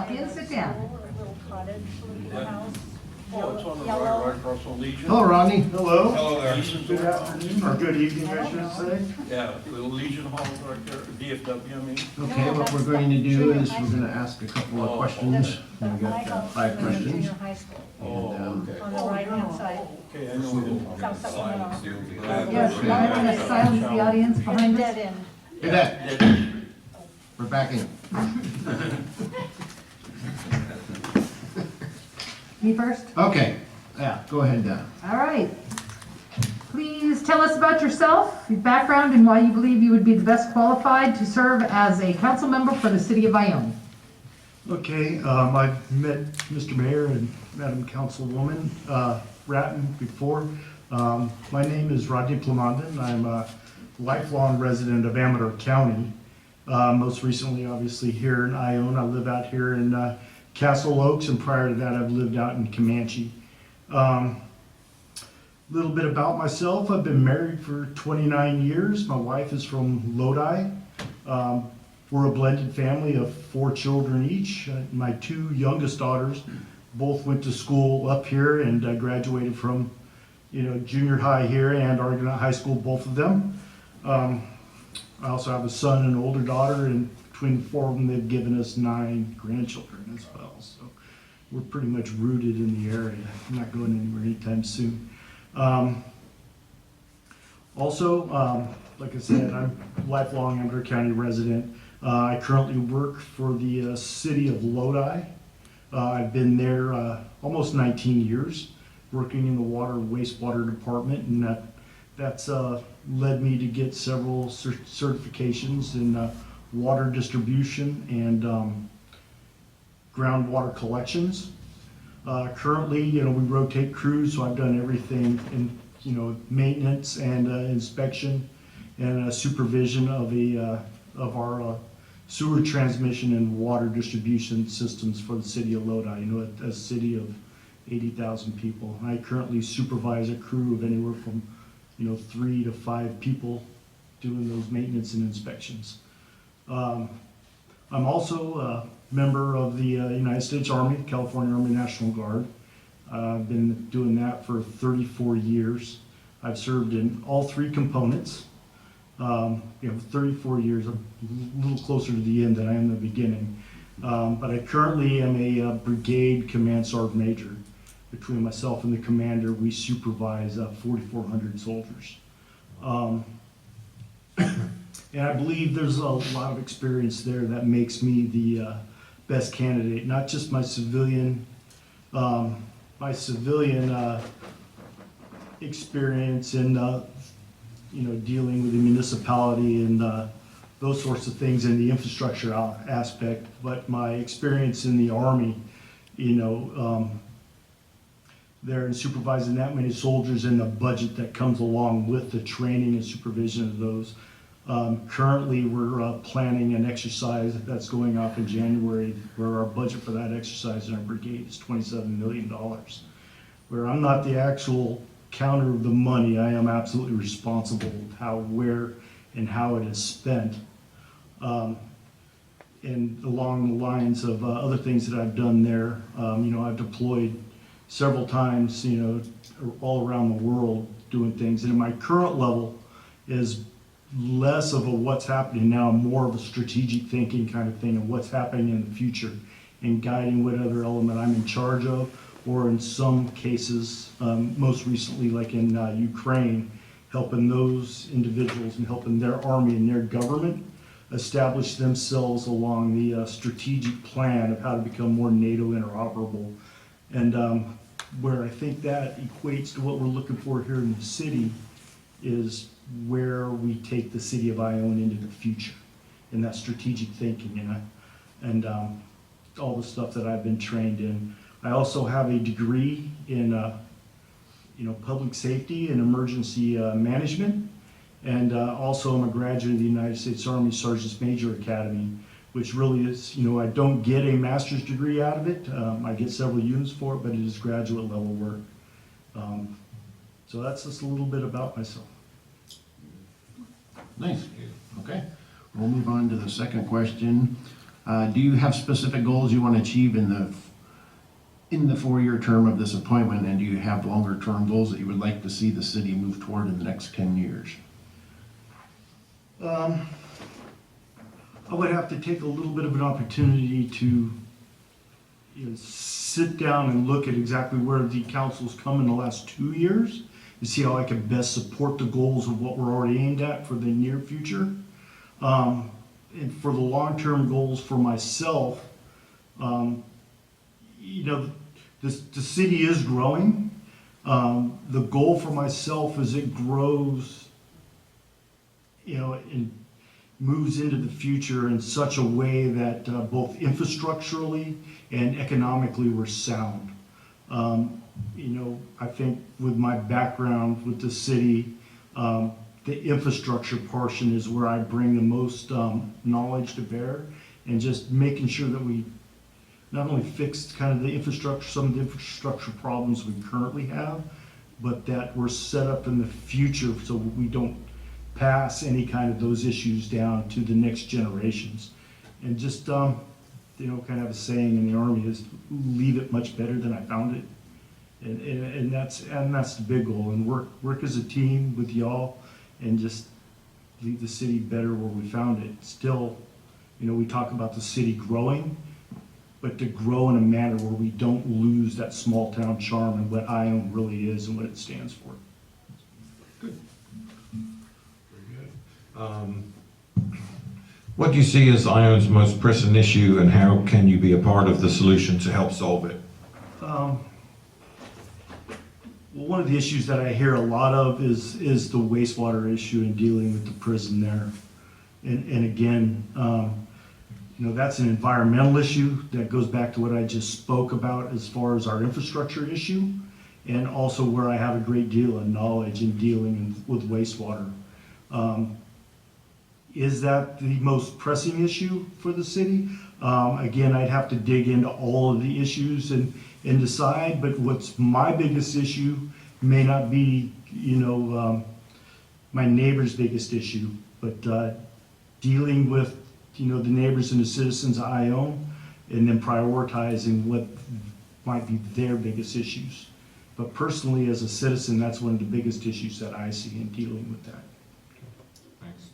And sit down. A little cottage looking house. Oh, it's on the Yellow. right across from Legion. Hello, Rodney. Hello. Hello there. Good afternoon, or good evening, I should say. Yeah, the Legion Hall right there, DFW, I mean. Okay, what we're going to do is we're going to ask a couple of questions. The We've got house 5 in the questions. junior high school, Oh, okay. on the right-hand side. Okay, I know it. South Sacramento. Yes, we might want to silence the audience It's behind dead us. end. Hey, that. We're back in. Me first? Okay, yeah, go ahead, All right. Please tell us about yourself, your background, and why you believe you would be the best qualified to serve as a council member for the city of Ione. Okay, I've met Mr. Mayor and Madam Councilwoman Ratton before. My name is Rodney Plamondon. I'm a lifelong resident of Amador County. Most recently, obviously, here in Ione. I live out here in Castle Oaks, and prior to that, I've lived out in Comanche. Little bit about myself. I've been married for 29 years. My wife is from Lodi. We're a blended family of 4 children each. My 2 youngest daughters both went to school up here and graduated from, junior high here and Argonaut High School, both of them. I also have a son and an older daughter, and between the 4 of them, they've given us 9 grandchildren as well. So we're pretty much rooted in the area. I'm not going anywhere anytime soon. Like I said, I'm a lifelong Amador County resident. I currently work for the city of Lodi. I've been there almost 19 years, working in the water and wastewater department, and that's led me to get several certifications in water distribution and groundwater collections. Currently, we rotate crews, so I've done everything in, maintenance and inspection and supervision of our sewer transmission and water distribution systems for the city of Lodi, a city of 80,000 people. I currently supervise a crew of anywhere from, 3 to 5 people doing those maintenance and inspections. I'm also a member of the United States Army, California Army National Guard. I've been doing that for 34 years. I've served in all 3 components. 34 years, I'm a little closer to the end than I am the beginning. But I currently am a brigade command sergeant major. Between myself and the commander, we supervise 4,400 soldiers. And I believe there's a lot of experience there that makes me the best candidate, not just my civilian experience in dealing with the municipality and those sorts of things and the infrastructure aspect, but my experience in the Army, there and supervising that many soldiers and the budget that comes along with the training and supervision of those. Currently, we're planning an exercise that's going off in January, where our budget for that exercise in our brigade is $27 million. Where I'm not the actual counter of the money, I am absolutely responsible of how, where, and how it is spent. And along the lines of other things that I've done there, I've deployed several times, all around the world doing things. And in my current level is less of a what's happening now, more of a strategic thinking kind of thing of what's happening in the future and guiding whatever element I'm in charge of, or in some cases, most recently like in Ukraine, helping those individuals and helping their army and their government establish themselves along the strategic plan of how to become more NATO interoperable. And where I think that equates to what we're looking for here in the city is where we take the city of Ione into the future in that strategic thinking and all the stuff that I've been trained in. I also have a degree in public safety and emergency management, and also I'm a graduate of the United States Army Sergeant's Major Academy, which really is, I don't get a master's degree out of it. I get several units for it, but it is graduate level work. So that's just a little bit about myself. Nice. Okay. We'll move on to the second question. Do you have specific goals you want to achieve in the 4-year term of this appointment, and do you have longer-term goals that you would like to see the city move toward in the next 10 years? I would have to take a little bit of an opportunity to sit down and look at exactly where the council's come in the last 2 years and see how I can best support the goals of what we're already aimed at for the near future. And for the long-term goals for myself, the city is growing. The goal for myself as it grows, and moves into the future in such a way that both infrastructurally and economically we're sound. I think with my background with the city, the infrastructure portion is where I bring the most knowledge to bear, and just making sure that we not only fix kind of the infrastructure, some of the infrastructure problems we currently have, but that we're set up in the future so we don't pass any kind of those issues down to the next generations. And just, kind of a saying in the Army is leave it much better than I found it. And that's the big goal, and work as a team with y'all and just leave the city better where we found it. Still, we talk about the city growing, but to grow in a manner where we don't lose that small town charm and what Ione really is and what it stands for. Good. Very good. What do you see as Ione's most pressing issue, and how can you be a part of the solution to help solve it? Well, one of the issues that I hear a lot of is the wastewater issue and dealing with the prison there. And again, that's an environmental issue that goes back to what I just spoke about as far as our infrastructure issue, and also where I have a great deal of knowledge in dealing with wastewater. Is that the most pressing issue for the city? Again, I'd have to dig into all of the issues and decide, but what's my biggest issue may not be, my neighbor's biggest issue, but dealing with, the neighbors and the citizens of Ione, and then prioritizing what might be their biggest issues. But personally, as a citizen, that's one of the biggest issues that I see in dealing with that. Thanks.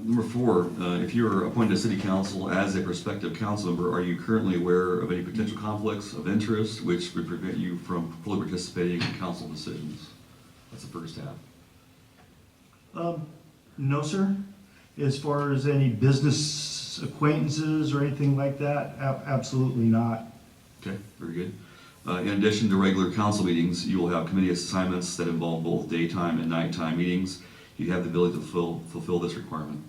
Number 4, if you're appointed to city council as a prospective council member, are you currently aware of any potential conflicts of interest which would prevent you from fully participating in council decisions? That's the first half. No, sir. As far as any business acquaintances or anything like that, absolutely not. Okay, very good. In addition to regular council meetings, you will have committee assignments that involve both daytime and nighttime meetings. You have the ability to fulfill this requirement.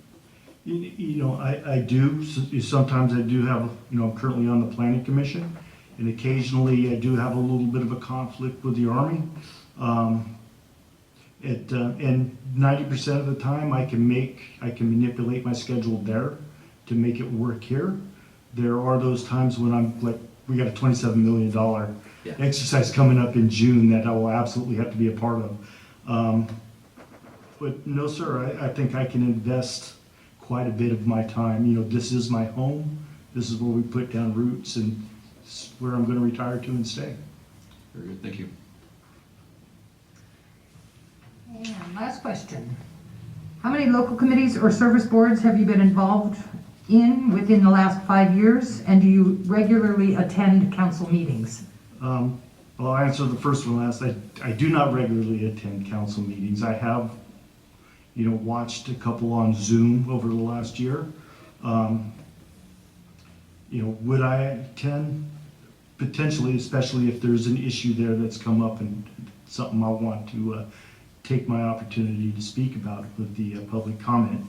I do. Sometimes I do have, I'm currently on the planning commission, and occasionally I do have a little bit of a conflict with the Army. And 90% of the time I can manipulate my schedule there to make it work here. There are those times when I'm like, we got a $27 million exercise coming up in June that I will absolutely have to be a part of. But no, sir, I think I can invest quite a bit of my time. This is my home. This is where we put down roots, and this is where I'm going to retire to and stay. Very good, thank you. And last question. How many local committees or service boards have you been involved in within the last 5 years? And do you regularly attend council meetings? Well, I'll answer the first one last. I do not regularly attend council meetings. I have, watched a couple on Zoom over the last year. Would I attend? Potentially, especially if there's an issue there that's come up and something I want to take my opportunity to speak about with the public comment.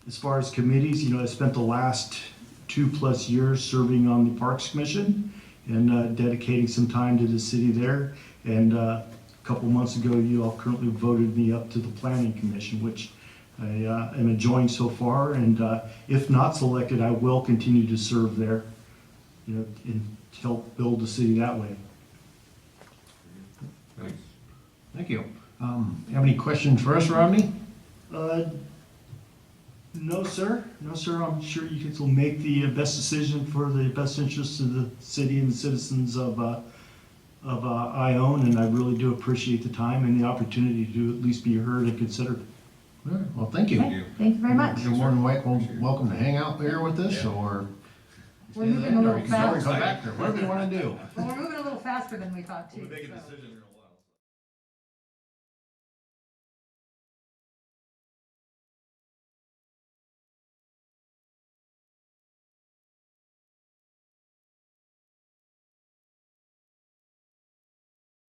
As far as committees, I spent the last 2+ years serving on the Parks Commission and dedicating some time to the city there. And a couple months ago, you all currently voted me up to the Planning Commission, which I am enjoying so far. And if not selected, I will continue to serve there, and help build the city that way. Thanks. Thank you. You have any questions for us, Rodney? No, sir. No, sir. I'm sure you guys will make the best decision for the best interests of the city and the citizens of Ione, and I really do appreciate the time and the opportunity to at least be heard and considered. All right, well, thank you. Okay, thank you very much. You're more than welcome to hang out here with us, or We're moving a or little you can always faster. come back, or whatever you want to do. Well, we're moving a little faster than we thought too. We'll make a so. decision here in a while.